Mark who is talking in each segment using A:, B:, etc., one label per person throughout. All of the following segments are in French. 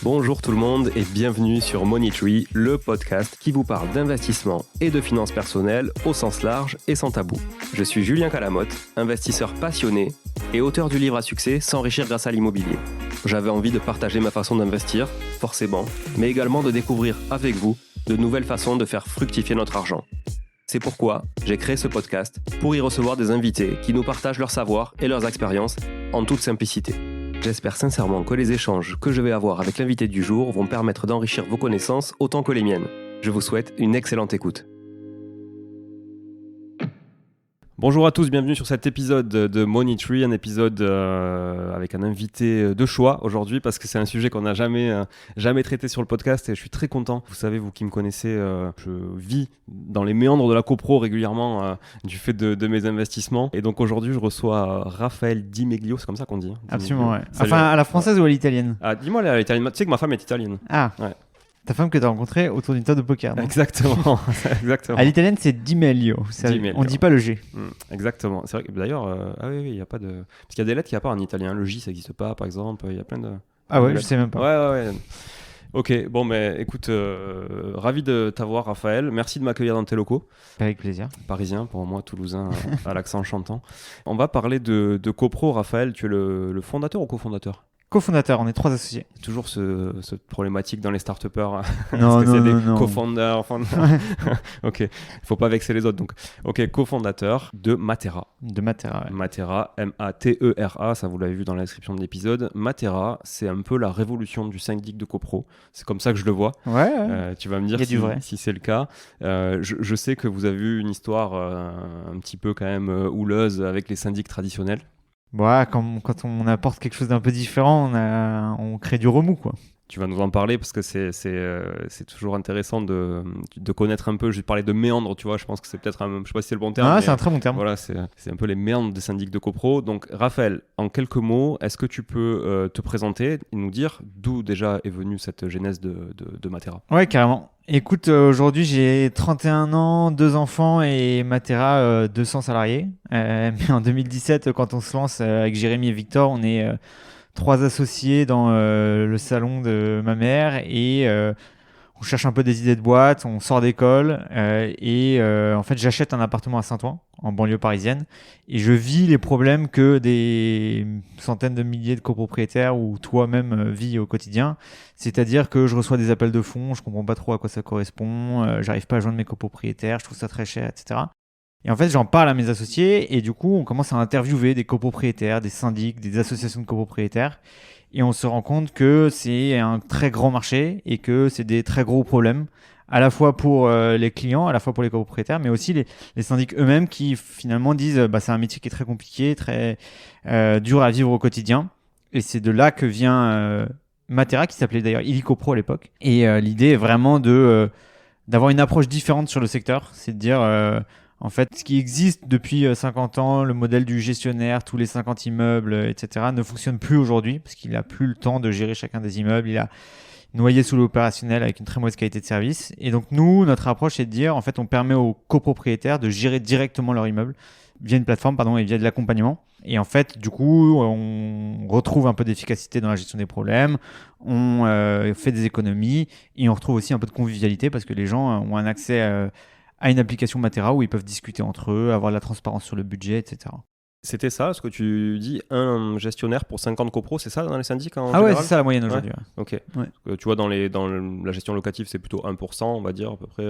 A: Bonjour tout le monde et bienvenue sur Money Tree, le podcast qui vous parle d'investissement et de finances personnelles au sens large et sans tabou. Je suis Julien Calamotte, investisseur passionné et auteur du livre à succès S'enrichir grâce à l'immobilier. J'avais envie de partager ma façon d'investir, forcément, mais également de découvrir avec vous de nouvelles façons de faire fructifier notre argent. C'est pourquoi j'ai créé ce podcast pour y recevoir des invités qui nous partagent leur savoir et leurs expériences en toute simplicité. J'espère sincèrement que les échanges que je vais avoir avec l'invité du jour vont permettre d'enrichir vos connaissances autant que les miennes. Je vous souhaite une excellente écoute. Bonjour à tous, bienvenue sur cet épisode de Money Tree, un épisode avec un invité de choix aujourd'hui parce que c'est un sujet qu'on n'a jamais traité sur le podcast et je suis très content. Vous savez, vous qui me connaissez, je vis dans les méandres de la copro régulièrement du fait de mes investissements. Et donc aujourd'hui, je reçois Raphaël Di Meglio, c'est comme ça qu'on dit.
B: Absolument, ouais. Enfin, à la française ou à l'italienne?
A: Ah, dis-moi à l'italienne, tu sais que ma femme est italienne.
B: Ah, ouais. Ta femme que tu as rencontrée autour d'une table de poker. Donc.
A: Exactement. Exactement.
B: À l'italienne, c'est Di Meglio. On ne dit pas le G.
A: Exactement. C'est vrai que d'ailleurs, il n'y a pas de. Parce qu'il y a des lettres qu'il n'y a pas en italien. Le J, ça n'existe pas, par exemple. Il y a plein de.
B: Ah ouais, je sais même pas.
A: Ouais. Ok, bon, mais écoute, ravi de t'avoir, Raphaël. Merci de m'accueillir dans tes locaux.
B: Avec plaisir.
A: Parisien, pour moi, toulousain, à l'accent chantant. On va parler de copro. Raphaël, tu es le fondateur ou cofondateur?
B: Co-fondateur, on est 3 associés.
A: Toujours cette problématique dans les start-upers.
B: Non, non.
A: Co-founders. Ok, il ne faut pas vexer les autres. Donc, ok, cofondateur de Matera.
B: De Matera, ouais.
A: Matera, M-A-T-E-R-A, ça vous l'avez vu dans la description de l'épisode. Matera, c'est un peu la révolution du syndic de copro. C'est comme ça que je le vois.
B: Ouais.
A: Tu vas me dire si c'est le cas. Je sais que vous avez eu une histoire un petit peu quand même houleuse avec les syndics traditionnels.
B: Ouais, quand on apporte quelque chose d'un peu différent, on crée du remous, quoi.
A: Tu vas nous en parler parce que c'est toujours intéressant de connaître un peu. Je vais parler de méandres, tu vois. Je pense que c'est peut-être je sais pas si c'est le bon terme.
B: Ah, c'est un très bon terme.
A: Voilà, c'est un peu les méandres des syndics de copro. Donc, Raphaël, en quelques mots, est-ce que tu peux te présenter et nous dire d'où déjà est venue cette genèse de Matera?
B: Ouais, carrément. Écoute, aujourd'hui, j'ai 31 ans, 2 enfants et Matera, 200 salariés. Mais en 2017, quand on se lance avec Jérémy et Victor, on est 3 associés dans le salon de ma mère et on cherche un peu des idées de boîte, on sort d'école et en fait, j'achète un appartement à Saint-Ouen, en banlieue parisienne, et je vis les problèmes que des centaines de milliers de copropriétaires ou toi-même vis au quotidien. C'est-à-dire que je reçois des appels de fonds, je comprends pas trop à quoi ça correspond, j'arrive pas à joindre mes copropriétaires, je trouve ça très cher, etc. Et en fait, j'en parle à mes associés et du coup, on commence à interviewer des copropriétaires, des syndics, des associations de copropriétaires. Et on se rend compte que c'est un très grand marché et que c'est des très gros problèmes, à la fois pour les clients, à la fois pour les copropriétaires, mais aussi les syndics eux-mêmes qui finalement disent c'est un métier qui est très compliqué, très dur à vivre au quotidien. Et c'est de là que vient Matera, qui s'appelait d'ailleurs Illicopro à l'époque. Et l'idée est vraiment d'avoir une approche différente sur le secteur, c'est de dire... En fait, ce qui existe depuis 50 ans, le modèle du gestionnaire, tous les 50 immeubles, etc., ne fonctionne plus aujourd'hui parce qu'il n'a plus le temps de gérer chacun des immeubles. Il a noyé sous l'opérationnel avec une très mauvaise qualité de service. Et donc, nous, notre approche, c'est de dire, en fait, on permet aux copropriétaires de gérer directement leur immeuble via une plateforme, et via de l'accompagnement. Et en fait, du coup, on retrouve un peu d'efficacité dans la gestion des problèmes, on fait des économies et on retrouve aussi un peu de convivialité parce que les gens ont un accès à une application Matera où ils peuvent discuter entre eux, avoir de la transparence sur le budget, etc.
A: C'était ça, ce que tu dis, un gestionnaire pour 50 copros, c'est ça dans les syndics en
B: général?
A: Ouais,
B: c'est ça la moyenne aujourd'hui.
A: Ouais. Ok. Ouais. Tu vois, dans la gestion locative, c'est plutôt 1%, on va dire, à peu près.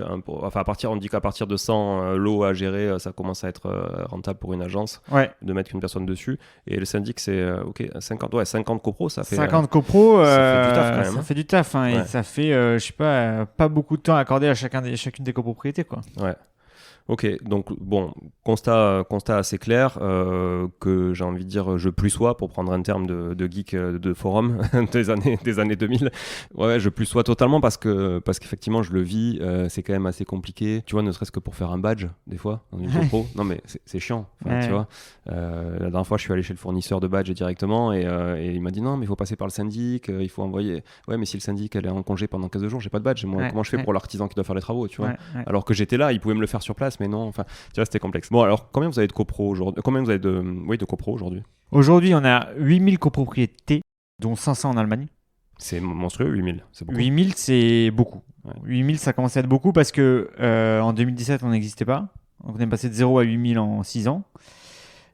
A: On dit qu'à partir de 100 lots à gérer, ça commence à être rentable pour une agence de mettre une personne dessus. Et le syndic, c'est 50 copros, ça fait...
B: 50 copros,
A: ça fait du taf quand même.
B: Ça fait du taf, hein, et ça fait, pas beaucoup de temps accordé à chacune des copropriétés, quoi.
A: Ouais. Ok, donc bon, constat assez clair que j'ai envie de dire je plus sois pour prendre un terme de geek de forum des années 2000. Ouais, je plus sois totalement parce qu'effectivement je le vis, c'est quand même assez compliqué. Tu vois, ne serait-ce que pour faire un badge des fois dans une copro. Non mais c'est chiant. Tu vois, la dernière fois je suis allé chez le fournisseur de badge directement et il m'a dit non mais il faut passer par le syndic, il faut envoyer. Ouais mais si le syndic elle est en congé pendant 15 jours, j'ai pas de badge. Moi, comment je fais pour l'artisan qui doit faire les travaux, tu vois? Alors que j'étais là, il pouvait me le faire sur place. Mais non, enfin, tu vois, c'était complexe. Bon, alors, combien vous avez de copros aujourd'hui? Combien vous avez de copros aujourd'hui?
B: Aujourd'hui, on a 8000 copropriétés, dont 500 en Allemagne.
A: C'est monstrueux, 8000. C'est beaucoup.
B: 8000, c'est beaucoup.
A: Ouais.
B: 8000, ça commence à être beaucoup parce que en 2017, on n'existait pas. Donc, on est passé de 0 à 8000 en 6 ans.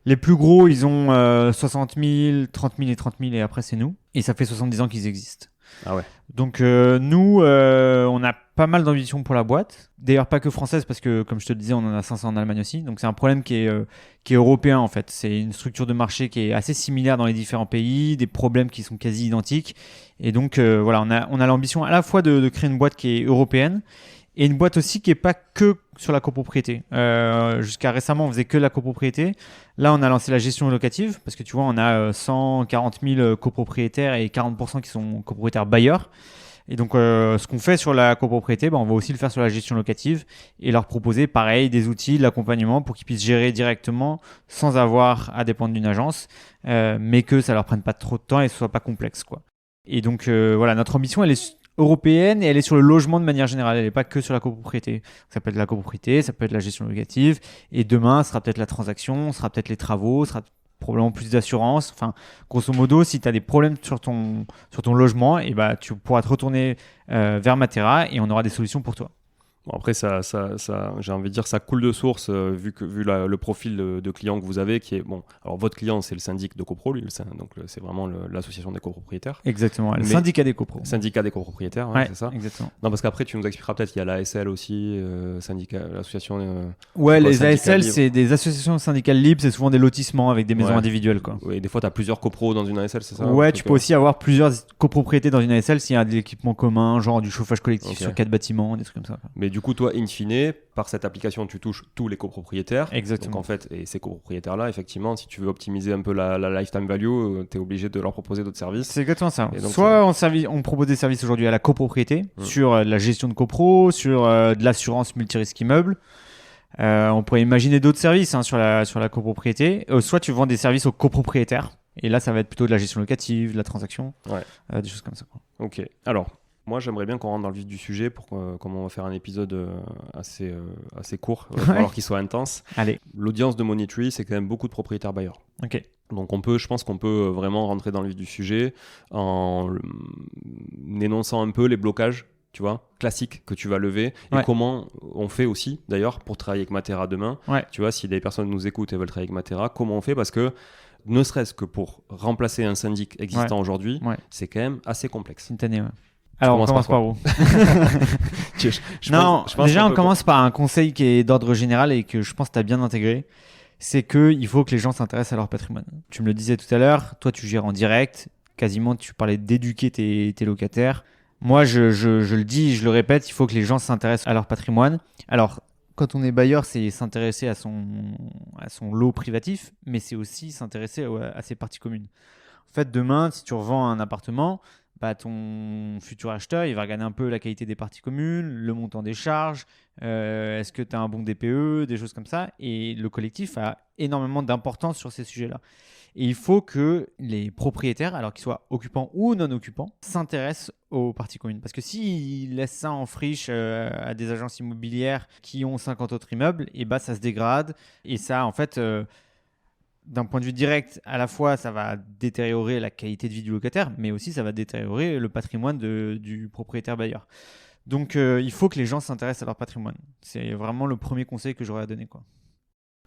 B: Les plus gros, ils ont 60 000, 30 000 et 30 000 et après, c'est nous. Et ça fait 70 ans qu'ils existent.
A: Ah ouais.
B: Donc nous, on a pas mal d'ambition pour la boîte. D'ailleurs, pas que française, parce que comme je te le disais, on en a 500 en Allemagne aussi. Donc c'est un problème qui est européen en fait. C'est une structure de marché qui est assez similaire dans les différents pays, des problèmes qui sont quasi identiques. Et donc voilà, on a l'ambition à la fois de créer une boîte qui est européenne et une boîte aussi qui est pas que sur la copropriété. Jusqu'à récemment, on faisait que la copropriété. Là, on a lancé la gestion locative parce que tu vois, on a 140 000 copropriétaires et 40% qui sont copropriétaires bailleurs. Et donc, ce qu'on fait sur la copropriété, on va aussi le faire sur la gestion locative et leur proposer, pareil, des outils, de l'accompagnement pour qu'ils puissent gérer directement sans avoir à dépendre d'une agence, mais que ça leur prenne pas trop de temps et que ce soit pas complexe, quoi. Et donc, voilà, notre ambition, elle est européenne et elle est sur le logement de manière générale. Elle n'est pas que sur la copropriété. Ça peut être la copropriété, ça peut être la gestion locative. Et demain, ce sera peut-être la transaction, ce sera peut-être les travaux, ce sera probablement plus d'assurance. Enfin, grosso modo, si tu as des problèmes sur ton logement, et tu pourras te retourner vers Matera et on aura des solutions pour toi.
A: Bon, après, ça, j'ai envie de dire, ça coule de source vu le profil de client que vous avez, qui est bon. Alors votre client, c'est le syndic de copro, lui, donc c'est vraiment l'association des copropriétaires.
B: Exactement, le syndicat des copros.
A: Syndicat des copropriétaires,
B: ouais,
A: c'est ça.
B: Exactement.
A: Non, parce qu'après tu nous expliqueras peut-être, il y a l'ASL aussi, syndicat, l'association.
B: Ouais, les ASL, c'est des associations syndicales libres, c'est souvent des lotissements avec des maisons individuelles, quoi.
A: Oui, des fois tu as plusieurs copros dans une ASL, c'est ça?
B: Ouais, tu peux aussi avoir plusieurs copropriétés dans une ASL s'il y a de l'équipement commun, genre du chauffage collectif sur 4 bâtiments, des trucs comme ça.
A: Mais du coup, toi, in fine, par cette application, tu touches tous les copropriétaires.
B: Exactement.
A: Donc en fait, et ces copropriétaires-là, effectivement, si tu veux optimiser un peu la lifetime value, tu es obligé de leur proposer d'autres services.
B: C'est exactement ça. Donc, soit on propose des services aujourd'hui à la copropriété, sur la gestion de copro, sur de l'assurance multirisque immeuble. On pourrait imaginer d'autres services sur la copropriété. Soit tu vends des services aux copropriétaires. Et là, ça va être plutôt de la gestion locative, de la transaction, des choses comme ça, quoi.
A: Ok. Alors, moi, j'aimerais bien qu'on rentre dans le vif du sujet comme on va faire un épisode assez court, alors qu'il soit intense.
B: Allez.
A: L'audience de Money Tree, c'est quand même beaucoup de propriétaires bailleurs.
B: Ok.
A: Donc je pense qu'on peut vraiment rentrer dans le vif du sujet en énonçant un peu les blocages, tu vois, classiques que tu vas lever et comment on fait aussi, d'ailleurs, pour travailler avec Matera demain. Tu vois, si des personnes nous écoutent et veulent travailler avec Matera, comment on fait? Parce que ne serait-ce que pour remplacer un syndic existant aujourd'hui, c'est quand même assez complexe.
B: C'est une tannée, Alors, on commence par où? On commence par un conseil qui est d'ordre général et que je pense que tu as bien intégré. C'est qu'il faut que les gens s'intéressent à leur patrimoine. Tu me le disais tout à l'heure, toi, tu gères en direct. Quasiment, tu parlais d'éduquer tes locataires. Moi, je le dis, je le répète, il faut que les gens s'intéressent à leur patrimoine. Alors, quand on est bailleur, c'est s'intéresser à son lot privatif, mais c'est aussi s'intéresser à ses parties communes. En fait, demain, si tu revends un appartement, ton futur acheteur, il va regarder un peu la qualité des parties communes, le montant des charges, est-ce que tu as un bon DPE, des choses comme ça. Et le collectif a énormément d'importance sur ces sujets-là. Et il faut que les propriétaires, alors qu'ils soient occupants ou non occupants, s'intéressent aux parties communes. Parce que s'ils laissent ça en friche à des agences immobilières qui ont 50 autres immeubles, et ça se dégrade. Et ça, en fait... d'un point de vue direct, à la fois, ça va détériorer la qualité de vie du locataire, mais aussi ça va détériorer le patrimoine du propriétaire bailleur. Donc, il faut que les gens s'intéressent à leur patrimoine. C'est vraiment le premier conseil que j'aurais à donner, quoi.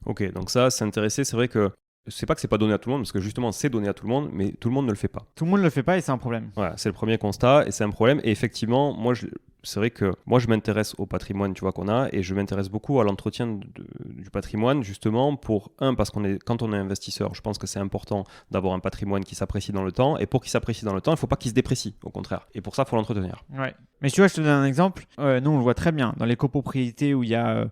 A: Ok, donc ça, s'intéresser, c'est vrai que c'est pas que c'est pas donné à tout le monde, parce que justement, c'est donné à tout le monde, mais tout le monde ne le fait pas.
B: Tout le monde ne le fait pas et c'est un problème.
A: Voilà, c'est le premier constat et c'est un problème. Et effectivement, c'est vrai que moi, je m'intéresse au patrimoine, tu vois, qu'on a, et je m'intéresse beaucoup à l'entretien du patrimoine, justement, parce quand on est investisseur, je pense que c'est important d'avoir un patrimoine qui s'apprécie dans le temps, et pour qu'il s'apprécie dans le temps, il ne faut pas qu'il se déprécie, au contraire. Et pour ça, il faut l'entretenir.
B: Ouais. Mais tu vois, je te donne un exemple. Nous, on le voit très bien. Dans les copropriétés où il y a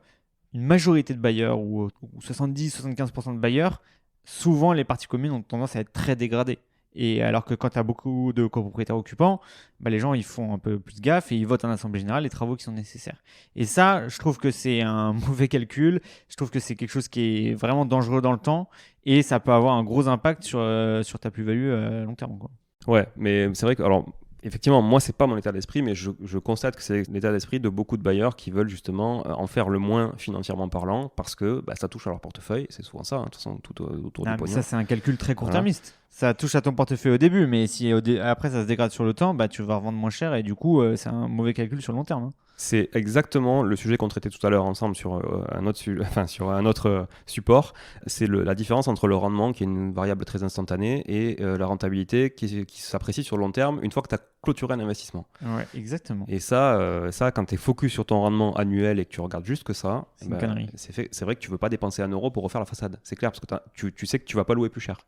B: une majorité de bailleurs, ou 70-75% de bailleurs, souvent, les parties communes ont tendance à être très dégradées. Et alors que quand tu as beaucoup de copropriétaires occupants, les gens ils font un peu plus gaffe et ils votent en assemblée générale les travaux qui sont nécessaires. Et ça, je trouve que c'est un mauvais calcul. Je trouve que c'est quelque chose qui est vraiment dangereux dans le temps et ça peut avoir un gros impact sur ta plus-value à long terme, quoi.
A: Ouais, mais c'est vrai que... Alors, Effectivement, moi, c'est pas mon état d'esprit, mais je constate que c'est l'état d'esprit de beaucoup de bailleurs qui veulent justement en faire le moins financièrement parlant parce que ça touche à leur portefeuille. C'est souvent ça, de toute façon, tout autour du pognon.
B: Ça, c'est un calcul très court-termiste. Ça touche à ton portefeuille au début, mais si après ça se dégrade sur le temps, tu vas revendre moins cher et du coup, c'est un mauvais calcul sur le long terme. Hein.
A: C'est exactement le sujet qu'on traitait tout à l'heure ensemble sur un autre support. C'est la différence entre le rendement, qui est une variable très instantanée, et la rentabilité qui s'apprécie sur le long terme une fois que tu as clôturé un investissement.
B: Ouais, exactement.
A: Et ça quand tu es focus sur ton rendement annuel et que tu regardes juste que ça,
B: c'est une connerie.
A: C'est vrai que tu veux pas dépenser 1 euro pour refaire la façade. C'est clair, parce que tu sais que tu vas pas louer plus cher.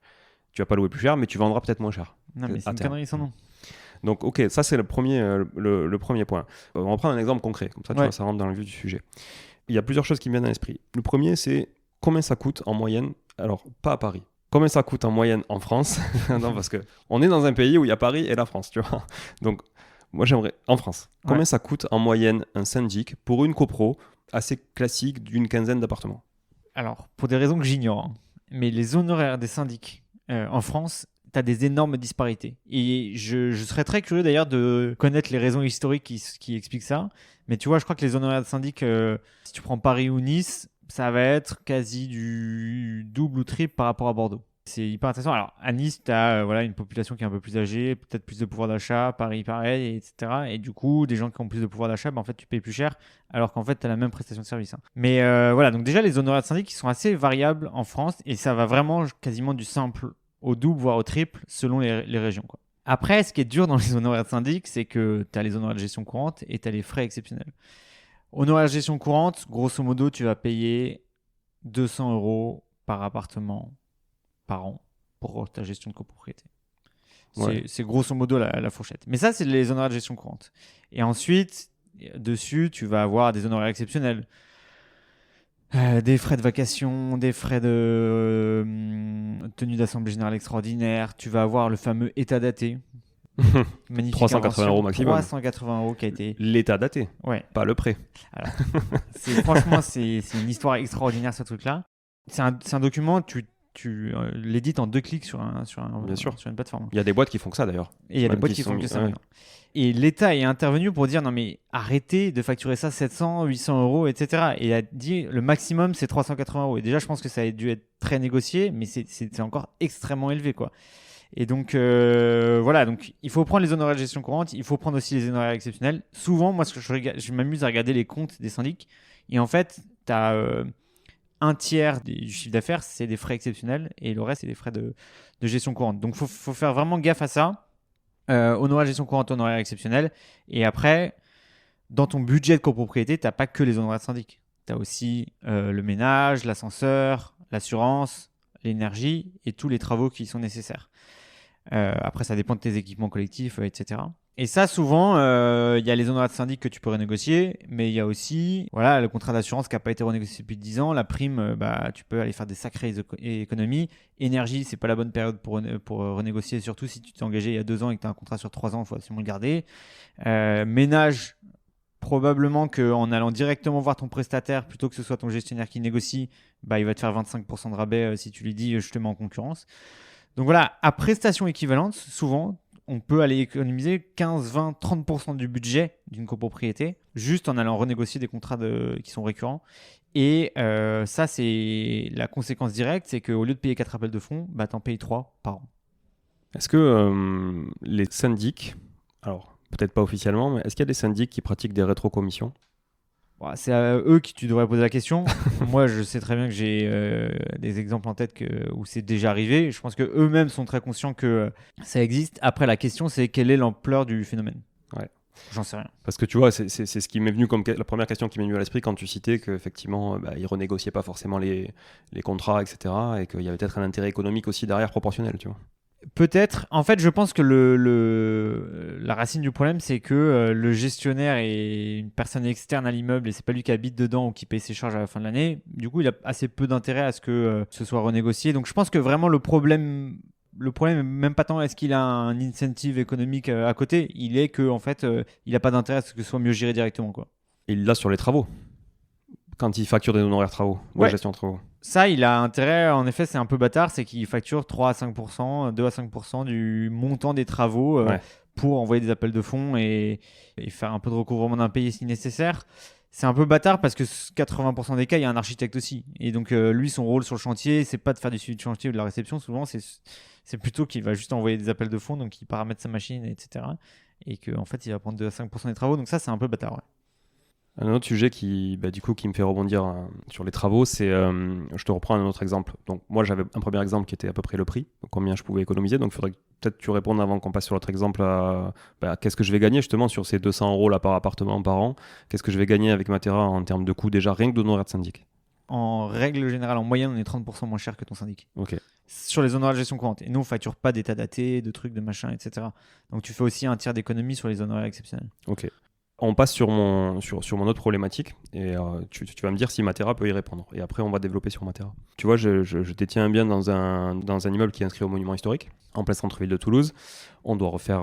A: Tu vas pas louer plus cher, mais tu vendras peut-être moins cher.
B: Non, mais c'est une connerie sans nom.
A: Donc, ok, ça c'est le premier point. On va prendre un exemple concret, comme ça tu vois, ça rentre dans le vif du sujet. Il y a plusieurs choses qui me viennent à l'esprit. Le premier, c'est combien ça coûte en moyenne, alors pas à Paris, combien ça coûte en moyenne en France. Non, parce qu'on est dans un pays où il y a Paris et la France, tu vois. Donc, moi j'aimerais, en France, combien ça coûte en moyenne un syndic pour une copro assez classique d'une 15aine d'appartements?
B: Alors, pour des raisons que j'ignore, mais les honoraires des syndics en France, tu as des énormes disparités. Et je serais très curieux d'ailleurs de connaître les raisons historiques qui expliquent ça. Mais tu vois, je crois que les honoraires de syndic, si tu prends Paris ou Nice, ça va être quasi du double ou triple par rapport à Bordeaux. C'est hyper intéressant. Alors, à Nice, tu as une population qui est un peu plus âgée, peut-être plus de pouvoir d'achat, Paris pareil, etc. Et du coup, des gens qui ont plus de pouvoir d'achat, en fait, tu payes plus cher, alors qu'en fait, tu as la même prestation de service. Hein. Mais voilà, donc déjà, les honoraires de syndic qui sont assez variables en France, et ça va vraiment quasiment du simple au double, voire au triple, selon les régions. Quoi. Après, ce qui est dur dans les honoraires de syndic, c'est que tu as les honoraires de gestion courante et tu as les frais exceptionnels. Honoraires de gestion courante, grosso modo, tu vas payer 200 € par appartement par an pour ta gestion de copropriété. C'est grosso modo la fourchette. Mais ça, c'est les honoraires de gestion courante. Et ensuite, dessus, tu vas avoir des honoraires exceptionnels. Des frais de vacation, des frais de tenue d'assemblée générale extraordinaire. Tu vas avoir le fameux état daté. Magnifique
A: 380 € maximum.
B: 380 € qui a été...
A: L'état daté, pas le prêt.
B: Alors, franchement, c'est une histoire extraordinaire ce truc-là. C'est un document, tu l'édites en 2 clics sur une plateforme.
A: Il y a des boîtes qui font que ça d'ailleurs.
B: Et il y a des boîtes qui font que ça. Ouais. Et l'État est intervenu pour dire non mais arrêtez de facturer ça 700, 800 €, etc. Et il a dit le maximum c'est 380 €. Et déjà je pense que ça a dû être très négocié, mais c'est encore extrêmement élevé quoi. Et donc voilà, donc il faut prendre les honoraires de gestion courante, il faut prendre aussi les honoraires exceptionnels. Souvent, moi je m'amuse à regarder les comptes des syndics et en fait tu as un tiers du chiffre d'affaires, c'est des frais exceptionnels et le reste, c'est des frais de gestion courante. Donc, il faut faire vraiment gaffe à ça. Honoraires de gestion courante, honoraires exceptionnels. Et après, dans ton budget de copropriété, tu n'as pas que les honoraires de syndic. Tu as aussi le ménage, l'ascenseur, l'assurance, l'énergie et tous les travaux qui sont nécessaires. Après, ça dépend de tes équipements collectifs, etc. Et ça, souvent, il y a les honoraires de syndic que tu peux renégocier, mais il y a aussi le contrat d'assurance qui n'a pas été renégocié depuis 10 ans. La prime, tu peux aller faire des sacrées économies. Énergie, c'est pas la bonne période pour renégocier, surtout si tu t'es engagé il y a 2 ans et que tu as un contrat sur 3 ans, il faut absolument le garder. Ménage, probablement qu'en allant directement voir ton prestataire, plutôt que ce soit ton gestionnaire qui négocie, il va te faire 25% de rabais si tu lui dis je te mets en concurrence. Donc voilà, à prestations équivalentes, souvent, on peut aller économiser 15, 20, 30% du budget d'une copropriété juste en allant renégocier des contrats qui sont récurrents. Et ça, c'est la conséquence directe, c'est qu'au lieu de payer 4 appels de fonds, t'en payes 3 par an.
A: Est-ce que les syndics, alors peut-être pas officiellement, mais est-ce qu'il y a des syndics qui pratiquent des rétrocommissions ?
B: C'est à eux que tu devrais poser la question. Moi, je sais très bien que j'ai des exemples en tête où c'est déjà arrivé. Je pense qu'eux-mêmes sont très conscients que ça existe. Après, la question, c'est quelle est l'ampleur du phénomène ?
A: Ouais.
B: J'en sais rien.
A: Parce que tu vois, c'est ce qui m'est venu comme la première question qui m'est venue à l'esprit quand tu citais qu'effectivement, ils renégociaient pas forcément les contrats, etc. Et qu'il y avait peut-être un intérêt économique aussi derrière proportionnel, tu vois.
B: Peut-être. En fait, je pense que la racine du problème, c'est que le gestionnaire est une personne externe à l'immeuble et c'est pas lui qui habite dedans ou qui paye ses charges à la fin de l'année. Du coup, il a assez peu d'intérêt à ce que ce soit renégocié. Donc, je pense que vraiment le problème est même pas tant est-ce qu'il a un incentive économique à côté. Il est que en fait, il a pas d'intérêt à ce que ce soit mieux géré directement, quoi.
A: Et il l'a sur les travaux. Quand il facture des honoraires travaux, de gestion de travaux.
B: Ça, il a intérêt, en effet, c'est un peu bâtard, c'est qu'il facture 3 à 5%, 2 à 5% du montant des travaux pour envoyer des appels de fonds et faire un peu de recouvrement d'impayés si nécessaire. C'est un peu bâtard parce que 80% des cas, il y a un architecte aussi. Et donc, lui, son rôle sur le chantier, c'est pas de faire du suivi de chantier ou de la réception. Souvent, c'est plutôt qu'il va juste envoyer des appels de fonds, donc il paramètre sa machine, etc. Et qu'en fait, il va prendre 2 à 5% des travaux. Donc ça, c'est un peu bâtard. Ouais.
A: Un autre sujet qui me fait rebondir sur les travaux, c'est, je te reprends un autre exemple. Donc moi j'avais un premier exemple qui était à peu près le prix, donc combien je pouvais économiser. Donc il faudrait que peut-être tu répondes avant qu'on passe sur l'autre exemple à qu'est-ce que je vais gagner justement sur ces 200 euros là par appartement par an. Qu'est-ce que je vais gagner avec Matera en termes de coût déjà rien que d'honoraires de syndic.
B: En règle générale, en moyenne, on est 30% moins cher que ton syndic.
A: Ok.
B: Sur les honoraires de gestion courante. Et nous, on facture pas d'état daté, de trucs, de machin, etc. Donc tu fais aussi un tiers d'économie sur les honoraires exceptionnels.
A: Ok. On passe sur mon autre problématique et tu vas me dire si Matera peut y répondre. Et après, on va développer sur Matera. Tu vois, je détiens un bien dans un immeuble qui est inscrit au monument historique, en plein centre-ville de Toulouse. On doit refaire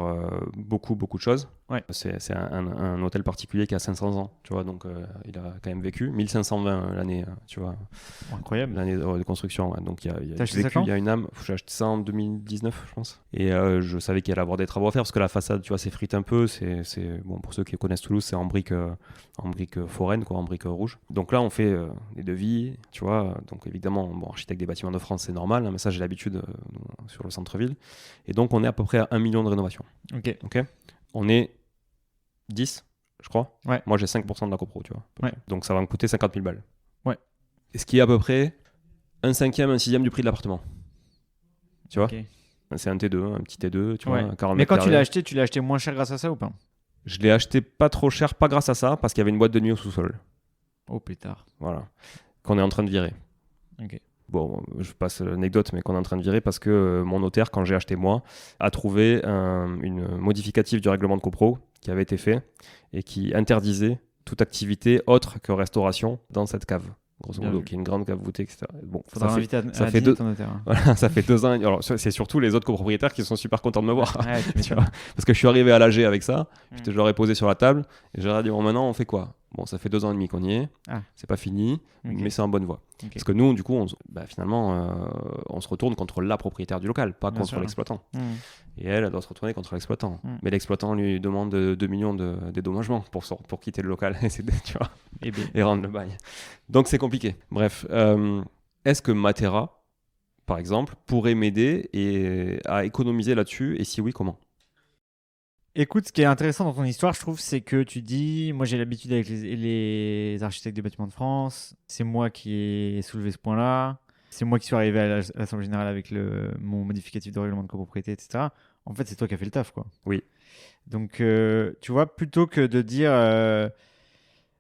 A: beaucoup de choses.
B: Ouais.
A: C'est un hôtel particulier qui a 500 ans, tu vois, donc il a quand même vécu. 1520 l'année, tu vois.
B: Incroyable.
A: L'année de construction. Ouais. Donc il
B: T'as acheté ça quand ?
A: il y a une âme. J'ai acheté ça en 2019, je pense. Et je savais qu'il allait avoir des travaux à faire parce que la façade, tu vois, s'effrite un peu. C'est bon, pour ceux qui connaissent Toulouse, c'est en briques foraines, quoi, en briques rouges. Donc là, on fait des devis, tu vois. Donc évidemment, bon, architecte des bâtiments de France, c'est normal, hein, mais ça, j'ai l'habitude sur le centre-ville. Et donc, on est à peu près à 1 million de rénovation. Ok. On est 10, je crois.
B: Ouais.
A: Moi, j'ai 5% de la copro, tu vois.
B: Ouais.
A: Donc, ça va me coûter 50 000 balles.
B: Ouais.
A: Et ce qui est à peu près un cinquième, un sixième du prix de l'appartement. Tu vois.
B: Ok.
A: C'est un T2, un petit T2, tu
B: Ouais.
A: vois. 40
B: Mais quand
A: mètres
B: tu
A: carrés.
B: l'as acheté moins cher grâce à ça ou pas ?
A: Je l'ai acheté pas trop cher, pas grâce à ça, parce qu'il y avait une boîte de nuit au sous-sol.
B: Oh, plus tard.
A: Voilà. Qu'on est en train de virer.
B: Ok.
A: Bon, je passe l'anecdote, mais qu'on est en train de virer parce que mon notaire, quand j'ai acheté moi, a trouvé une modificative du règlement de copro qui avait été fait et qui interdisait toute activité autre que restauration dans cette cave, grosso modo, qui est une grande cave voûtée, etc. Bon,
B: faudra inviter à
A: fait
B: dîner ton notaire. Hein.
A: Voilà, ça fait 2 ans. Alors, c'est surtout les autres copropriétaires qui sont super contents de me voir.
B: Ouais,
A: Tu vois, parce que je suis arrivé à l'AG avec ça,
B: Mm.
A: je leur ai posé sur la table et je leur ai dit bon, maintenant on fait quoi ? Bon, ça fait 2 ans et demi qu'on y est, c'est pas fini,
B: Ok.
A: mais c'est en bonne voie.
B: Ok.
A: Parce que nous, du coup, finalement, on se retourne contre la propriétaire du local, pas
B: Bien
A: contre
B: sûr.
A: l'exploitant.
B: Mm.
A: Et elle doit se retourner contre l'exploitant.
B: Mm.
A: Mais l'exploitant lui demande 2 millions de dédommagements pour quitter le local tu vois, et rendre le bail. Donc c'est compliqué. Bref, est-ce que Matera, par exemple, pourrait m'aider à économiser là-dessus, et si oui, comment ?
B: Écoute, ce qui est intéressant dans ton histoire, je trouve, c'est que tu dis, moi j'ai l'habitude avec les architectes des bâtiments de France, c'est moi qui ai soulevé ce point-là, c'est moi qui suis arrivé à l'Assemblée Générale avec mon modificatif de règlement de copropriété, etc. En fait, c'est toi qui as fait le taf, quoi.
A: Oui.
B: Donc, tu vois, plutôt que de dire,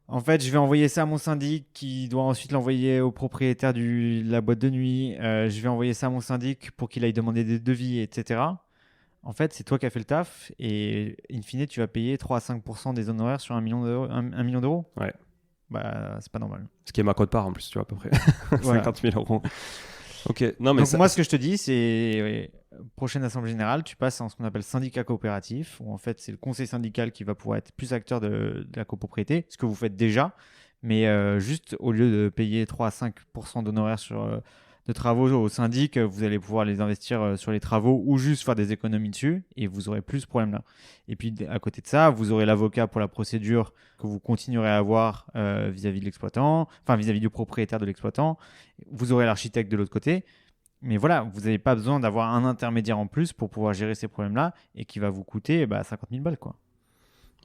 B: en fait, je vais envoyer ça à mon syndic qui doit ensuite l'envoyer au propriétaire de la boîte de nuit, je vais envoyer ça à mon syndic pour qu'il aille demander des devis, etc. En fait, c'est toi qui as fait le taf et in fine, tu vas payer 3 à 5% des honoraires sur 1 million d'euros. 1 million d'euros.
A: Ouais.
B: Bah, c'est pas normal.
A: Ce qui est ma cote-part en plus, tu vois, à peu près.
B: Voilà.
A: 50 000 euros. Ok. Non, mais
B: donc, moi, ce que je te dis, c'est prochaine Assemblée Générale, tu passes en ce qu'on appelle syndicat coopératif, où en fait, c'est le conseil syndical qui va pouvoir être plus acteur de la copropriété, ce que vous faites déjà, mais juste au lieu de payer 3 à 5% d'honoraires de travaux au syndic, vous allez pouvoir les investir sur les travaux ou juste faire des économies dessus et vous aurez plus ce problème-là. Et puis à côté de ça, vous aurez l'avocat pour la procédure que vous continuerez à avoir vis-à-vis de l'exploitant, enfin vis-à-vis du propriétaire de l'exploitant. Vous aurez l'architecte de l'autre côté. Mais voilà, vous n'avez pas besoin d'avoir un intermédiaire en plus pour pouvoir gérer ces problèmes-là et qui va vous coûter 50 000 balles, quoi.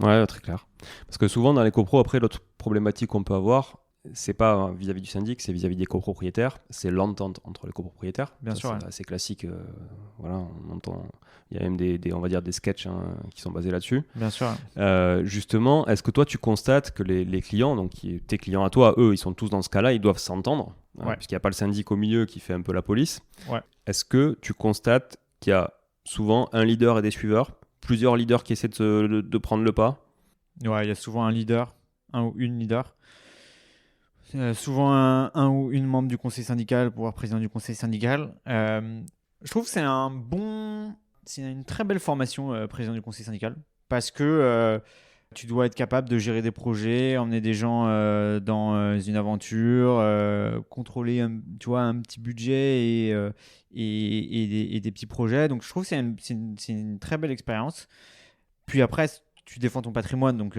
A: Ouais, très clair. Parce que souvent dans les copros, après, l'autre problématique qu'on peut avoir, c'est pas vis-à-vis du syndic, c'est vis-à-vis des copropriétaires. C'est l'entente entre les copropriétaires.
B: Bien sûr.
A: C'est assez classique. Voilà, on entend. Il y a même on va dire des sketchs qui sont basés là-dessus.
B: Bien sûr.
A: Justement, est-ce que toi tu constates que les clients, donc tes clients à toi, eux, ils sont tous dans ce cas-là, ils doivent s'entendre, puisqu'il n'y a pas le syndic au milieu qui fait un peu la police.
B: Ouais.
A: Est-ce que tu constates qu'il y a souvent un leader et des suiveurs, plusieurs leaders qui essaient de prendre le pas ?
B: Ouais, il y a souvent un leader, un ou une leader. Souvent un ou une membre du conseil syndical, voire président du conseil syndical. Je trouve que c'est une très belle formation, président du conseil syndical, parce que tu dois être capable de gérer des projets, emmener des gens dans une aventure, contrôler un petit budget et des petits projets. Donc je trouve que c'est une très belle expérience. Puis après, tu défends ton patrimoine, donc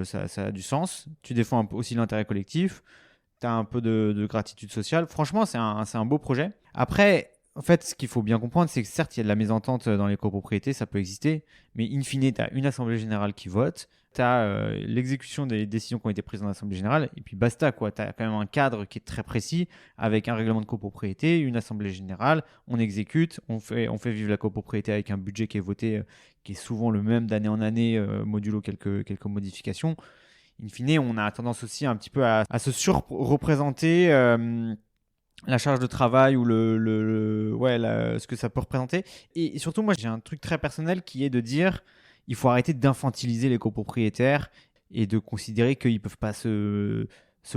B: ça a du sens. Tu défends aussi l'intérêt collectif. Tu as un peu de gratitude sociale. Franchement, c'est un beau projet. Après, en fait, ce qu'il faut bien comprendre, c'est que certes, il y a de la mésentente dans les copropriétés, ça peut exister, mais in fine, tu as une assemblée générale qui vote, tu as l'exécution des décisions qui ont été prises dans l'assemblée générale, et puis basta, quoi. Tu as quand même un cadre qui est très précis, avec un règlement de copropriété, une assemblée générale, on exécute, on fait vivre la copropriété avec un budget qui est voté, qui est souvent le même d'année en année, modulo quelques modifications. In fine, on a tendance aussi un petit peu à se surreprésenter la charge de travail ou ce que ça peut représenter. Et surtout, moi, j'ai un truc très personnel qui est de dire il faut arrêter d'infantiliser les copropriétaires et de considérer qu'ils ne peuvent pas se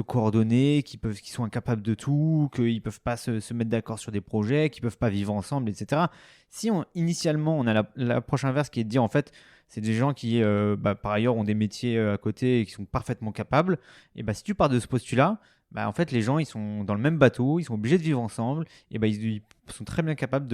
B: coordonner, qu'ils sont incapables de tout, qu'ils ne peuvent pas se mettre d'accord sur des projets, qu'ils ne peuvent pas vivre ensemble, etc. Si initialement, on a l'approche inverse qui est de dire en fait, c'est des gens qui, par ailleurs, ont des métiers à côté et qui sont parfaitement capables, et si tu pars de ce postulat, en fait, les gens, ils sont dans le même bateau, ils sont obligés de vivre ensemble, et ils sont très bien capables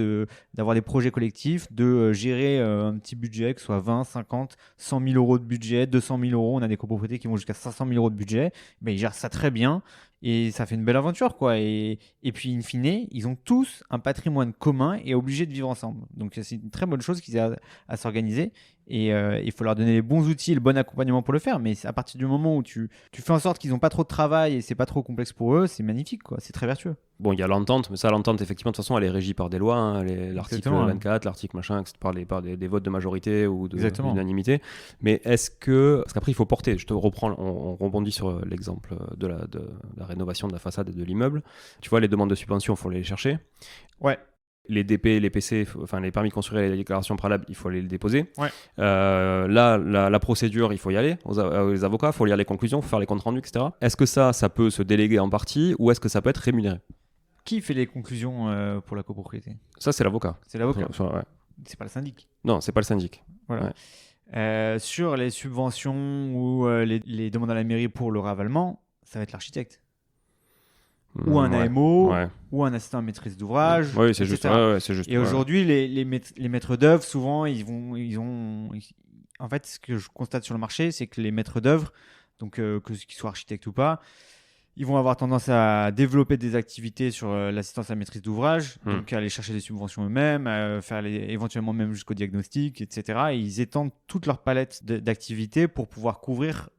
B: d'avoir des projets collectifs, de gérer un petit budget, que ce soit 20, 50, 100 000 euros de budget, 200 000 euros. On a des copropriétés qui vont jusqu'à 500 000 euros de budget. Ils gèrent ça très bien et ça fait une belle aventure, quoi. Et puis, in fine, ils ont tous un patrimoine commun et obligés de vivre ensemble. Donc, c'est une très bonne chose qu'ils aient à s'organiser. Et il faut leur donner les bons outils et le bon accompagnement pour le faire. Mais à partir du moment où tu fais en sorte qu'ils n'ont pas trop de travail et c'est pas trop complexe pour eux, c'est magnifique, quoi. C'est très vertueux.
A: Bon, il y a l'entente, mais ça, l'entente, effectivement, de toute façon, elle est régie par des lois, hein, l'article 24, l'article machin, par des votes de majorité ou d'unanimité. Mais est-ce que... Parce qu'après, il faut porter. Je te reprends, on rebondit sur l'exemple de la rénovation de la façade et de l'immeuble. Tu vois, les demandes de subvention, il faut aller les chercher.
B: Ouais.
A: Les DP, les PC, enfin les permis de construire et les déclarations préalables, il faut aller les déposer.
B: Ouais.
A: Là, la procédure, il faut y aller aux avocats, il faut lire les conclusions, il faut faire les comptes rendus, etc. Est-ce que ça peut se déléguer en partie ou est-ce que ça peut être rémunéré ?
B: Qui fait les conclusions pour la copropriété ?
A: Ça, c'est l'avocat.
B: C'est l'avocat.
A: Ouais.
B: C'est pas le syndic.
A: Non, c'est pas le syndic.
B: Voilà. Ouais. Sur les subventions ou les demandes à la mairie pour le ravalement, ça va être l'architecte. Ou un AMO, ou un assistant à maîtrise d'ouvrage.
A: Oui, c'est juste. C'est juste.
B: Et aujourd'hui, les maîtres d'œuvre, souvent, en fait, ce que je constate sur le marché, c'est que les maîtres d'œuvre, donc qu'ils soient architectes ou pas, ils vont avoir tendance à développer des activités sur l'assistance à maîtrise d'ouvrage, donc à aller chercher des subventions eux-mêmes, à faire éventuellement même jusqu'au diagnostic, etc. Et ils étendent toute leur palette d'activités pour pouvoir couvrir,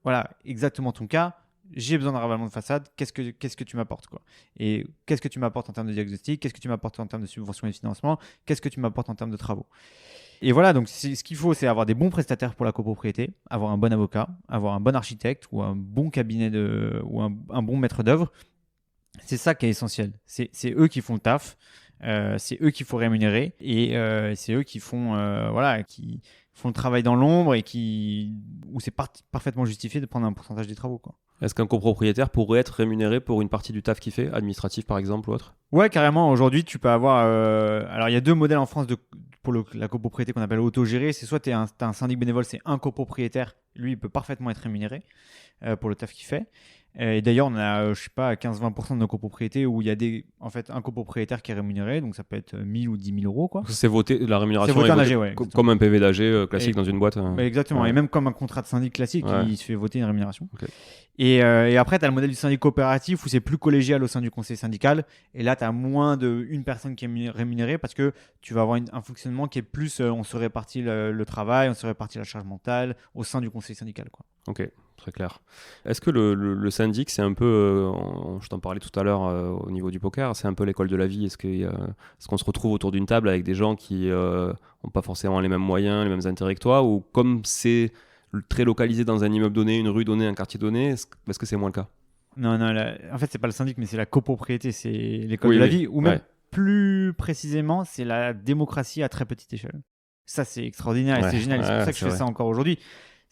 B: exactement ton cas. J'ai besoin d'un ravalement de façade, qu'est-ce que tu m'apportes, quoi. Et qu'est-ce que tu m'apportes en termes de diagnostic, qu'est-ce que tu m'apportes en termes de subvention et de financement, qu'est-ce que tu m'apportes en termes de travaux. Et voilà, donc ce qu'il faut, c'est avoir des bons prestataires pour la copropriété, avoir un bon avocat, avoir un bon architecte ou un bon cabinet ou un bon maître d'œuvre. C'est ça qui est essentiel. C'est eux qui font le taf, c'est eux qu'il faut rémunérer et c'est eux qui font qui font le travail dans l'ombre et où c'est parfaitement justifié de prendre un pourcentage des travaux, quoi.
A: Est-ce qu'un copropriétaire pourrait être rémunéré pour une partie du taf qu'il fait, administratif par exemple ou autre ?
B: Ouais, carrément. Aujourd'hui, tu peux avoir... Alors, il y a deux modèles en France pour la copropriété qu'on appelle autogérée. C'est soit tu as un syndic bénévole, c'est un copropriétaire. Lui, il peut parfaitement être rémunéré pour le taf qu'il fait. Et d'ailleurs, on a, 15-20% de nos copropriétés où il y a un copropriétaire qui est rémunéré. Donc, ça peut être 1 000 ou 10 000 euros, quoi.
A: C'est voté, la rémunération
B: est votée
A: comme un PV d'AG classique dans une boîte.
B: Exactement.
A: Ouais.
B: Et même comme un contrat de syndic classique, il se fait voter une rémunération.
A: Okay.
B: Et après, tu as le modèle du syndic coopératif où c'est plus collégial au sein du conseil syndical. Et là, tu as moins d'une personne qui est rémunérée parce que tu vas avoir un fonctionnement qui est plus, on se répartit le travail, on se répartit la charge mentale au sein du conseil syndical, quoi.
A: Ok, très clair. Est-ce que le syndic, c'est un peu, je t'en parlais tout à l'heure au niveau du poker, c'est un peu l'école de la vie ? Est-ce qu'on se retrouve autour d'une table avec des gens qui n'ont pas forcément les mêmes moyens, les mêmes intérêts que toi, ou comme c'est très localisé dans un immeuble donné, une rue donnée, un quartier donné, est-ce que c'est moins le cas ?
B: Non, en fait, c'est pas le syndic, mais c'est la copropriété, c'est l'école de la vie, ou même plus précisément, c'est la démocratie à très petite échelle. Ça, c'est extraordinaire et c'est génial. C'est pour ça que je fais ça encore aujourd'hui.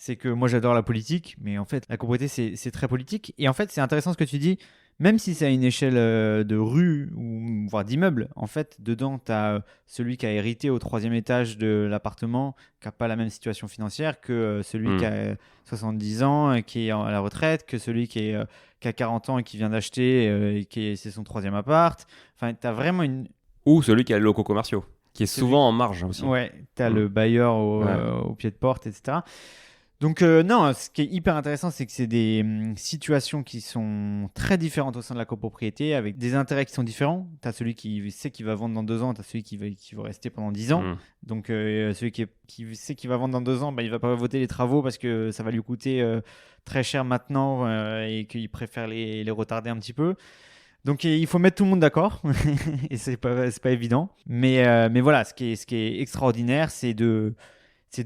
B: C'est que moi, j'adore la politique, mais en fait, la copropriété, c'est très politique. Et en fait, c'est intéressant ce que tu dis. Même si c'est à une échelle de rue ou voire d'immeuble, en fait, dedans, tu as celui qui a hérité au 3e étage de l'appartement, qui n'a pas la même situation financière que celui qui a 70 ans et qui est à la retraite, que celui qui a 40 ans et qui vient d'acheter et c'est son 3e appart. Enfin, tu as vraiment
A: Ou celui qui a les locaux commerciaux. Qui est souvent en marge aussi.
B: Ouais, tu as le bailleur au pied de porte, etc. Donc non, ce qui est hyper intéressant, c'est que c'est des situations qui sont très différentes au sein de la copropriété, avec des intérêts qui sont différents. Tu as celui qui sait qu'il va vendre dans 2 ans, tu as celui qui va rester pendant 10 ans. Donc celui qui sait qu'il va vendre dans 2 ans, il ne va pas voter les travaux parce que ça va lui coûter très cher maintenant et qu'il préfère les retarder un petit peu. Donc il faut mettre tout le monde d'accord et c'est pas évident. Mais voilà, ce qui est extraordinaire, c'est de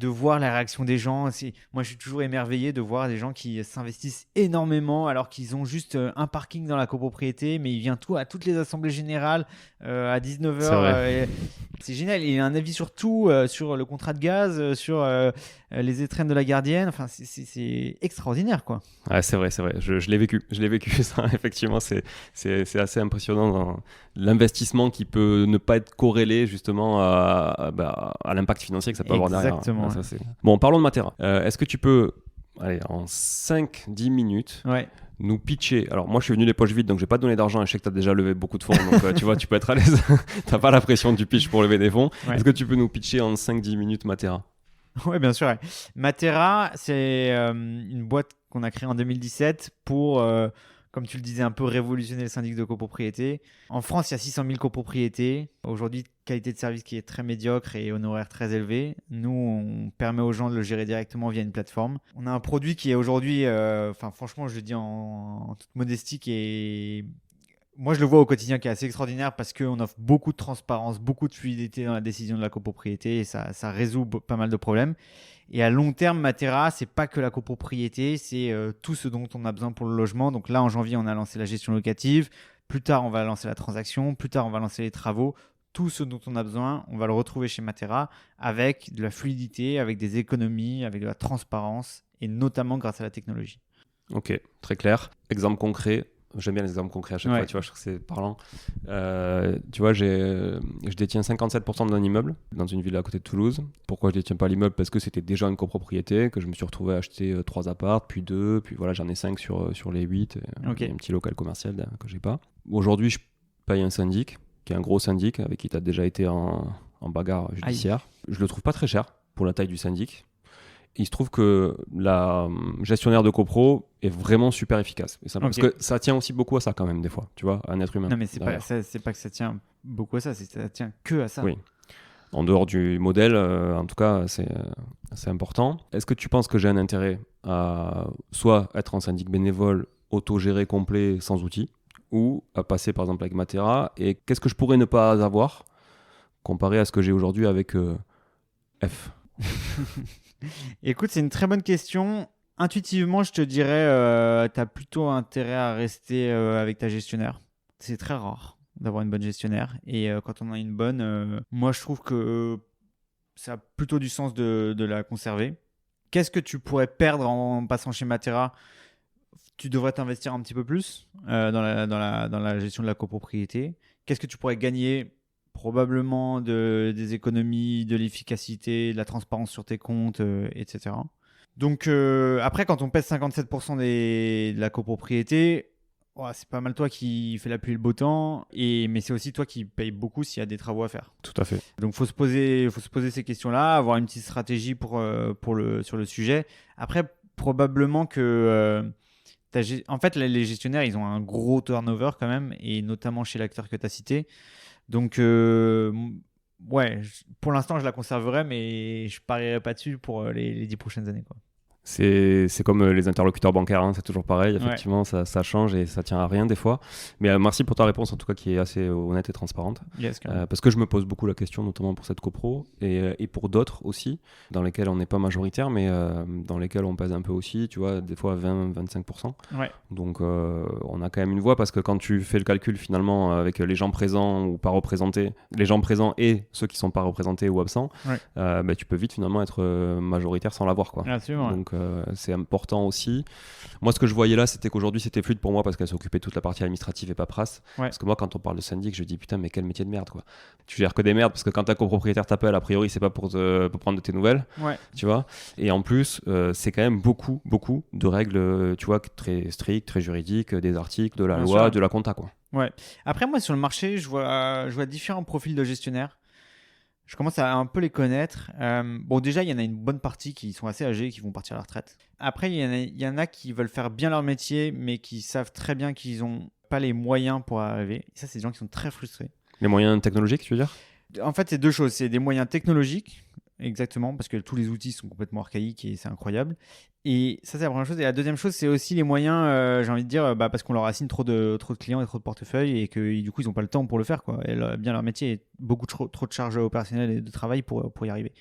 B: voir la réaction des gens. Moi, je suis toujours émerveillé de voir des gens qui s'investissent énormément alors qu'ils ont juste un parking dans la copropriété, mais il vient à toutes les assemblées générales à 19h. C'est génial. Il a un avis sur tout, sur le contrat de gaz, sur les étrennes de la gardienne. Enfin, c'est extraordinaire, quoi.
A: Ouais, c'est vrai. Je l'ai vécu. Ça, effectivement, c'est assez impressionnant dans l'investissement qui peut ne pas être corrélé justement à l'impact financier que ça peut avoir derrière.
B: Exactement.
A: Ça, bon, parlons de Matera. Est-ce que tu peux, en 5-10 minutes, nous pitcher? Alors, moi, je suis venu les poches vides, donc je vais pas donner d'argent. Et je sais que tu as déjà levé beaucoup de fonds, donc tu vois, tu peux être à l'aise. Tu n'as pas la pression du pitch pour lever des fonds. Ouais. Est-ce que tu peux nous pitcher en 5-10 minutes Matera?
B: Oui, bien sûr. Ouais. Matera, c'est une boîte qu'on a créée en 2017 pour, comme tu le disais, un peu révolutionner le syndic de copropriété. En France, il y a 600 000 copropriétés. Aujourd'hui, qualité de service qui est très médiocre et honoraire très élevé. Nous, on permet aux gens de le gérer directement via une plateforme. On a un produit qui est aujourd'hui, franchement, je le dis en toute modestie, qui est... Moi, je le vois au quotidien, qui est assez extraordinaire parce qu'on offre beaucoup de transparence, beaucoup de fluidité dans la décision de la copropriété et ça résout pas mal de problèmes. Et à long terme, Matera, c'est pas que la copropriété, c'est tout ce dont on a besoin pour le logement. Donc là, en janvier, on a lancé la gestion locative. Plus tard, on va lancer la transaction. Plus tard, on va lancer les travaux. Tout ce dont on a besoin, on va le retrouver chez Matera avec de la fluidité, avec des économies, avec de la transparence et notamment grâce à la technologie.
A: Ok, très clair. Exemple concret. J'aime bien les exemples concrets à chaque fois, tu vois, je trouve que c'est parlant. Tu vois, je détiens 57% d'un immeuble dans une ville à côté de Toulouse. Pourquoi je ne détiens pas l'immeuble? Parce que c'était déjà une copropriété, que je me suis retrouvé à acheter 3 apparts, puis 2, puis voilà, j'en ai 5 sur les 8. Okay. Un petit local commercial que je n'ai pas. Aujourd'hui, je paye un syndic, qui est un gros syndic, avec qui tu as déjà été en bagarre judiciaire. Je ne le trouve pas très cher pour la taille du syndic. Il se trouve que la gestionnaire de copro est vraiment super efficace. Et parce que ça tient aussi beaucoup à ça quand même, des fois, tu vois, un être humain.
B: Non, mais c'est pas que ça tient beaucoup à ça, ça tient que à ça.
A: Oui. En dehors du modèle, en tout cas, c'est important. Est-ce que tu penses que j'ai un intérêt à soit être en syndic bénévole, autogéré complet, sans outils, ou à passer par exemple avec Matera? Et qu'est-ce que je pourrais ne pas avoir comparé à ce que j'ai aujourd'hui avec F?
B: Écoute, c'est une très bonne question. Intuitivement, je te dirais, tu as plutôt intérêt à rester avec ta gestionnaire. C'est très rare d'avoir une bonne gestionnaire. Et quand on a une bonne, moi, je trouve que ça a plutôt du sens de la conserver. Qu'est-ce que tu pourrais perdre en passant chez Matera? Tu devrais t'investir un petit peu plus dans la gestion de la copropriété. Qu'est-ce que tu pourrais gagner? Probablement des économies, de l'efficacité, de la transparence sur tes comptes, etc. Donc après, quand on pèse 57% de la copropriété, c'est pas mal toi qui fais la pluie et le beau temps, mais c'est aussi toi qui paye beaucoup s'il y a des travaux à faire.
A: Tout à fait.
B: Donc faut se poser ces questions-là, avoir une petite stratégie sur le sujet. Après, probablement que... en fait, les gestionnaires, ils ont un gros turnover quand même, et notamment chez l'acteur que tu as cité. Donc, pour l'instant, je la conserverai, mais je parierai pas dessus pour les 10 prochaines années, quoi.
A: C'est comme les interlocuteurs bancaires, hein, c'est toujours pareil, effectivement, ça change et ça tient à rien des fois. Mais merci pour ta réponse, en tout cas, qui est assez honnête et transparente.
B: Yes,
A: parce que je me pose beaucoup la question, notamment pour cette copro et pour d'autres aussi, dans lesquels on n'est pas majoritaire, mais dans lesquels on pèse un peu aussi, tu vois, des fois 20-25%.
B: Ouais.
A: Donc, on a quand même une voix, parce que quand tu fais le calcul, finalement, avec les gens présents ou pas représentés, les gens présents et ceux qui sont pas représentés ou absents, tu peux vite, finalement, être majoritaire sans l'avoir, quoi.
B: Absolument.
A: Donc, c'est important aussi. Moi, ce que je voyais là, c'était qu'aujourd'hui, c'était fluide pour moi parce qu'elle s'occupait de toute la partie administrative et paperasse. Parce que moi, quand on parle de syndic, je dis putain, mais quel métier de merde, quoi. Tu gères que des merdes parce que quand ta copropriétaire t'appelle, a priori, c'est pas pour prendre de tes nouvelles. Tu vois. Et en plus, c'est quand même beaucoup de règles, tu vois, très strictes, très juridiques, des articles, de la loi, de la compta, quoi.
B: Ouais. Après, moi, sur le marché, je vois différents profils de gestionnaires. Je commence à un peu les connaître. Bon, déjà, il y en a une bonne partie qui sont assez âgés, qui vont partir à la retraite. Après, il y en a qui veulent faire bien leur métier, mais qui savent très bien qu'ils n'ont pas les moyens pour arriver. Et ça, c'est des gens qui sont très frustrés.
A: Les moyens technologiques, tu veux dire?
B: En fait, c'est deux choses. C'est des moyens technologiques, exactement, parce que tous les outils sont complètement archaïques et c'est incroyable. Et ça, c'est la première chose. Et la deuxième chose, c'est aussi les moyens, j'ai envie de dire, parce qu'on leur assigne trop de clients et trop de portefeuilles et que du coup, ils n'ont pas le temps pour le faire, quoi. Et bien leur métier est beaucoup trop de charges opérationnelles et de travail pour y arriver.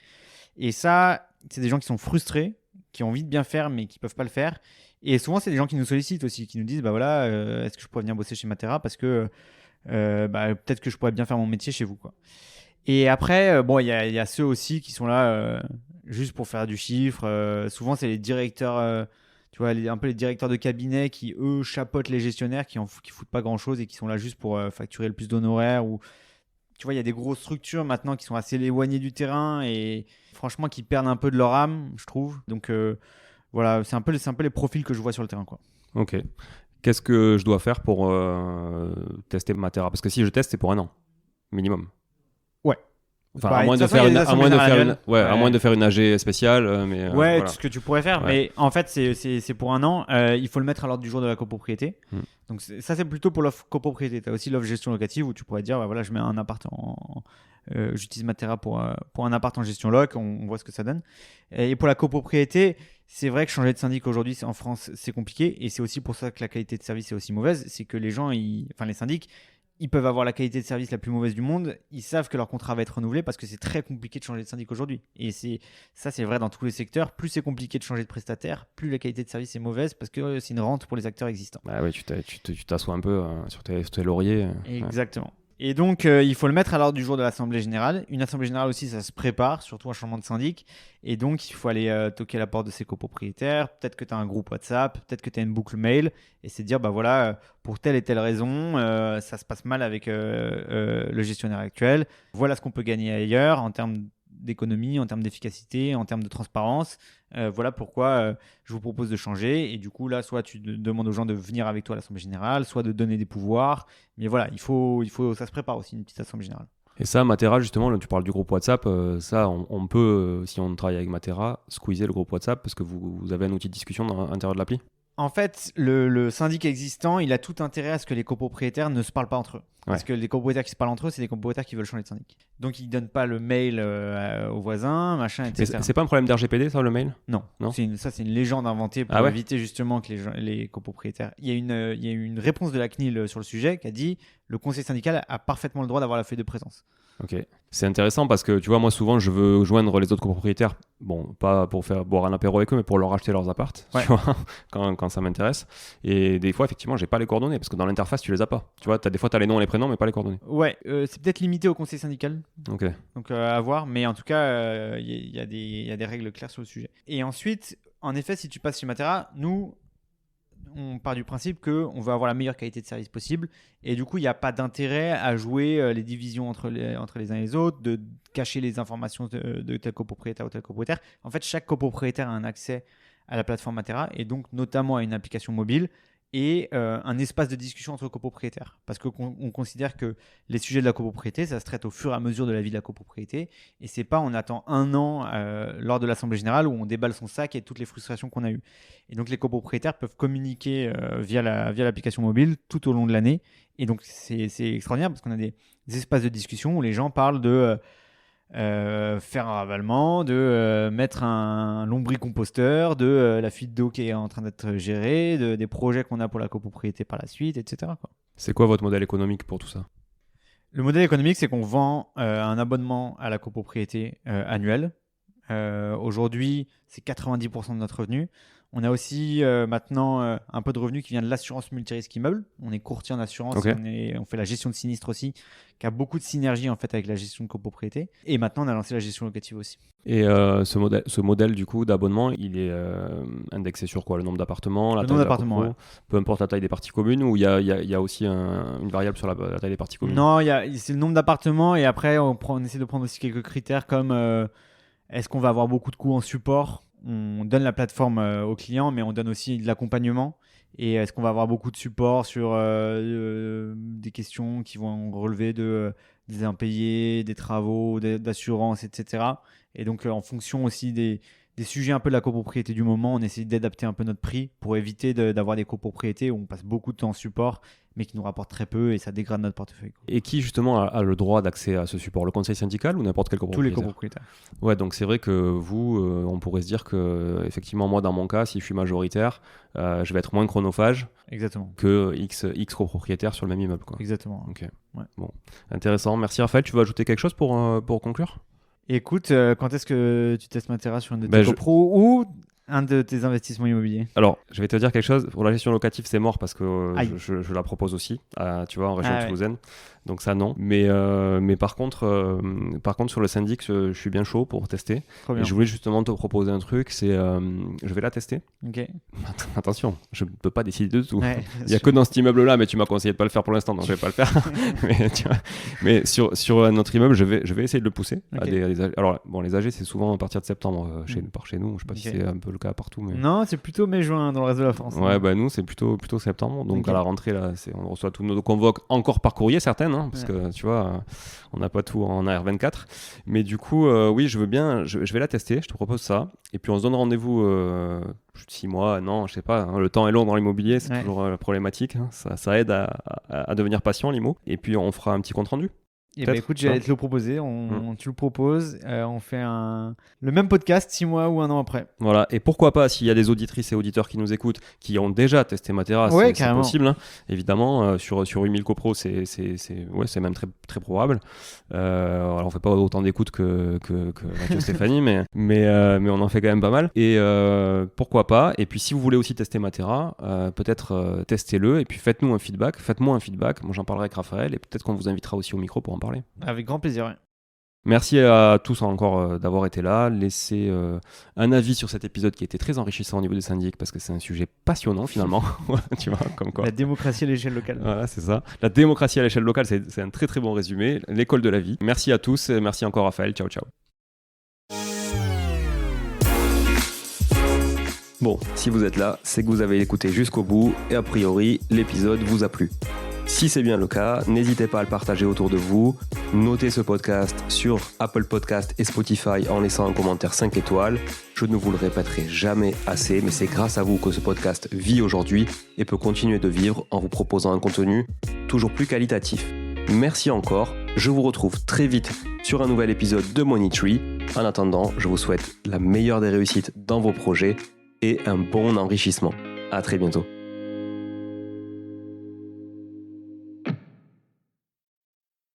B: Et ça, c'est des gens qui sont frustrés, qui ont envie de bien faire, mais qui ne peuvent pas le faire. Et souvent, c'est des gens qui nous sollicitent aussi, qui nous disent, bah voilà, est-ce que je pourrais venir bosser chez Matera parce que peut-être que je pourrais bien faire mon métier chez vous, quoi. Et après, bon, il y a ceux aussi qui sont là juste pour faire du chiffre. Souvent, c'est les directeurs, tu vois, un peu les directeurs de cabinet qui, eux, chapeautent les gestionnaires qui foutent pas grand-chose et qui sont là juste pour facturer le plus d'honoraires. Ou, tu vois, il y a des grosses structures maintenant qui sont assez éloignées du terrain et franchement qui perdent un peu de leur âme, je trouve. Donc voilà, c'est un peu les profils que je vois sur le terrain, quoi.
A: Ok. Qu'est-ce que je dois faire pour tester Matera? Parce que si je teste, c'est pour 1 an, minimum.
B: Ouais.
A: Enfin,
B: Bah,
A: à moins
B: de
A: de
B: toute façon,
A: faire
B: il y a des assemblées générales annuelles.
A: à moins de faire une AG spéciale, mais
B: Ouais,
A: voilà.
B: tout ce que tu pourrais faire,
A: Ouais.
B: mais en fait, c'est pour 1 an. Il faut le mettre à l'ordre du jour de la copropriété. Donc, ça, c'est plutôt pour l'offre copropriété. Tu as aussi l'offre gestion locative où tu pourrais dire, bah, voilà, je mets un appart j'utilise Matera pour un appart en gestion loc, on voit ce que ça donne. Et pour la copropriété, c'est vrai que changer de syndic aujourd'hui en France, c'est compliqué. Et c'est aussi pour ça que la qualité de service est aussi mauvaise. C'est que les gens, enfin les syndics, ils peuvent avoir la qualité de service la plus mauvaise du monde. Ils savent que leur contrat va être renouvelé parce que c'est très compliqué de changer de syndic aujourd'hui. Et ça, c'est vrai dans tous les secteurs. Plus c'est compliqué de changer de prestataire, plus la qualité de service est mauvaise parce que c'est une rente pour les acteurs existants.
A: Bah oui, tu t'assois un peu sur tes lauriers.
B: Exactement. Et donc, il faut le mettre à l'ordre du jour de l'Assemblée Générale. Une Assemblée Générale aussi, ça se prépare, surtout un changement de syndic. Et donc, il faut aller toquer à la porte de ses copropriétaires. Peut-être que tu as un groupe WhatsApp, peut-être que tu as une boucle mail. Et c'est dire, bah voilà, pour telle et telle raison, ça se passe mal avec le gestionnaire actuel. Voilà ce qu'on peut gagner ailleurs en termes d'économie, en termes d'efficacité, en termes de transparence. Voilà pourquoi je vous propose de changer. Et du coup, là, soit tu demandes aux gens de venir avec toi à l'Assemblée Générale, soit de donner des pouvoirs. Mais voilà, ça se prépare aussi, une petite Assemblée Générale.
A: Et ça, Matera, justement, là, tu parles du groupe WhatsApp, ça, on peut, si on travaille avec Matera, squeezer le groupe WhatsApp parce que vous avez un outil de discussion à l'intérieur de l'appli?
B: En fait, le syndic existant, il a tout intérêt à ce que les copropriétaires ne se parlent pas entre eux. Parce que les copropriétaires qui se parlent entre eux, c'est des copropriétaires qui veulent changer de syndic. Donc, ils ne donnent pas le mail aux voisins, machin, etc.
A: C'est pas un problème d'RGPD, ça, le mail?
B: Non. Ça, c'est une légende inventée pour éviter justement que les copropriétaires... Il y a une réponse de la CNIL sur le sujet qui a dit le conseil syndical a parfaitement le droit d'avoir la feuille de présence.
A: Ok. C'est intéressant parce que, tu vois, moi, souvent, je veux joindre les autres copropriétaires. Bon, pas pour faire boire un apéro avec eux, mais pour leur acheter leurs apparts, tu vois, quand ça m'intéresse. Et des fois, effectivement, j'ai pas les coordonnées parce que dans l'interface, tu les as pas. Tu vois, des fois, tu as les noms et les prénoms, mais pas les coordonnées.
B: Ouais, c'est peut-être limité au conseil syndical.
A: Ok.
B: Donc, à voir. Mais en tout cas, il y a des règles claires sur le sujet. Et ensuite, en effet, si tu passes chez Matera, nous, on part du principe qu'on veut avoir la meilleure qualité de service possible. Et du coup, il n'y a pas d'intérêt à jouer les divisions entre les uns et les autres, de cacher les informations de tel copropriétaire ou tel copropriétaire. En fait, chaque copropriétaire a un accès à la plateforme Matera et donc notamment à une application mobile et un espace de discussion entre copropriétaires. Parce qu'on considère que les sujets de la copropriété, ça se traite au fur et à mesure de la vie de la copropriété. Et c'est pas on attend 1 an lors de l'Assemblée Générale où on déballe son sac et toutes les frustrations qu'on a eues. Et donc les copropriétaires peuvent communiquer via l'application mobile tout au long de l'année. Et donc c'est extraordinaire parce qu'on a des espaces de discussion où les gens parlent de... faire un ravalement, de mettre un lombricomposteur, de la fuite d'eau qui est en train d'être gérée, des projets qu'on a pour la copropriété par la suite, etc. quoi.
A: C'est quoi votre modèle économique pour tout ça?
B: Le modèle économique, c'est qu'on vend un abonnement à la copropriété annuel. Aujourd'hui, c'est 90% de notre revenu. On a aussi maintenant un peu de revenus qui vient de l'assurance multirisque immeuble. On est courtier en assurance, on fait la gestion de sinistre aussi, qui a beaucoup de synergie en fait avec la gestion de copropriété. Et maintenant, on a lancé la gestion locative aussi.
A: Et ce modèle du coup d'abonnement, il est indexé sur quoi? Le nombre d'appartements, la taille de la copro, peu importe la taille des parties communes, ou il y a aussi une variable sur la taille des parties communes?
B: Non, c'est le nombre d'appartements et après on essaie de prendre aussi quelques critères comme est-ce qu'on va avoir beaucoup de coûts en support? On donne la plateforme aux clients, mais on donne aussi de l'accompagnement. Et est-ce qu'on va avoir beaucoup de support sur des questions qui vont relever des impayés, des travaux, d'assurance, etc. Et donc, en fonction aussi des sujets un peu de la copropriété du moment, on essaie d'adapter un peu notre prix pour éviter d'avoir des copropriétés où on passe beaucoup de temps en support, mais qui nous rapportent très peu et ça dégrade notre portefeuille.
A: Et qui justement a le droit d'accès à ce support? Le conseil syndical ou n'importe quel copropriétaire?
B: Tous les copropriétaires.
A: Ouais, donc c'est vrai que vous, on pourrait se dire que, effectivement, moi, dans mon cas, si je suis majoritaire, je vais être moins chronophage
B: Exactement.
A: que X copropriétaires sur le même immeuble, quoi.
B: Exactement.
A: Ok.
B: Ouais.
A: Bon, intéressant. Merci Raphaël. Tu veux ajouter quelque chose pour conclure?
B: Écoute, quand est-ce que tu testes Matera sur une de tes
A: Ben,
B: copros ou un de tes investissements immobiliers?
A: Alors, je vais te dire quelque chose. Pour la gestion locative, c'est mort parce que
B: Aïe.
A: je la propose aussi, tu vois, en région
B: Ah ouais.
A: toulousaine. Donc ça, non. Mais par contre, sur le syndic, je suis bien chaud pour tester.
B: Trop bien.
A: Et je voulais justement te proposer un truc. Je vais la tester.
B: Ok.
A: Attention, je ne peux pas décider de tout.
B: Ouais,
A: Il n'y a que dans cet immeuble-là, mais tu m'as conseillé de ne pas le faire pour l'instant, donc je ne vais pas le faire. mais sur notre immeuble, je vais essayer de le pousser.
B: Ok.
A: Alors, bon, les AG, c'est souvent à partir de septembre par chez nous. Je ne sais pas si
B: Ok.
A: c'est un peu le cas partout. Mais...
B: Non, c'est plutôt mai-juin dans le reste de la France.
A: Ouais, bah nous, c'est plutôt septembre. Donc
B: Ok.
A: à la rentrée, là, on reçoit tous nos convoques encore par courrier, certaines, hein, parce que tu vois, on n'a pas tout en AR24. Mais du coup, oui, je veux bien, je vais la tester, je te propose ça. Et puis on se donne rendez-vous 6 mois, non, je sais pas. Hein, le temps est long dans l'immobilier, c'est toujours problématique. Hein, ça aide à devenir patient, l'IMO. Et puis on fera un petit compte rendu.
B: Et bah écoute, j'allais te le proposer. Tu le proposes. On fait le même podcast 6 mois ou 1 an après.
A: Voilà. Et pourquoi pas, s'il y a des auditrices et auditeurs qui nous écoutent, qui ont déjà testé Matera,
B: Ouais,
A: c'est possible. Hein. Évidemment, sur 8000 copros, c'est même très, très probable. Alors, on fait pas autant d'écoutes que Mathieu Stéphanie, mais on en fait quand même pas mal. Et pourquoi pas. Et puis, si vous voulez aussi tester Matera, peut-être testez-le. Et puis, faites-moi un feedback. Moi, j'en parlerai avec Raphaël. Et peut-être qu'on vous invitera aussi au micro pour en parler.
B: Avec grand plaisir. Ouais.
A: Merci à tous encore d'avoir été là. Laissez un avis sur cet épisode qui a été très enrichissant au niveau des syndics parce que c'est un sujet passionnant finalement. Tu vois, comme quoi.
B: La démocratie à l'échelle locale.
A: Voilà, c'est ça. La démocratie à l'échelle locale, c'est un très très bon résumé. L'école de la vie. Merci à tous. Et merci encore Raphaël. Ciao, ciao. Bon, si vous êtes là, c'est que vous avez écouté jusqu'au bout et a priori, l'épisode vous a plu. Si c'est bien le cas, n'hésitez pas à le partager autour de vous. Notez ce podcast sur Apple Podcast et Spotify en laissant un commentaire 5 étoiles. Je ne vous le répéterai jamais assez, mais c'est grâce à vous que ce podcast vit aujourd'hui et peut continuer de vivre en vous proposant un contenu toujours plus qualitatif. Merci encore. Je vous retrouve très vite sur un nouvel épisode de Money Tree. En attendant, je vous souhaite la meilleure des réussites dans vos projets et un bon enrichissement. À très bientôt.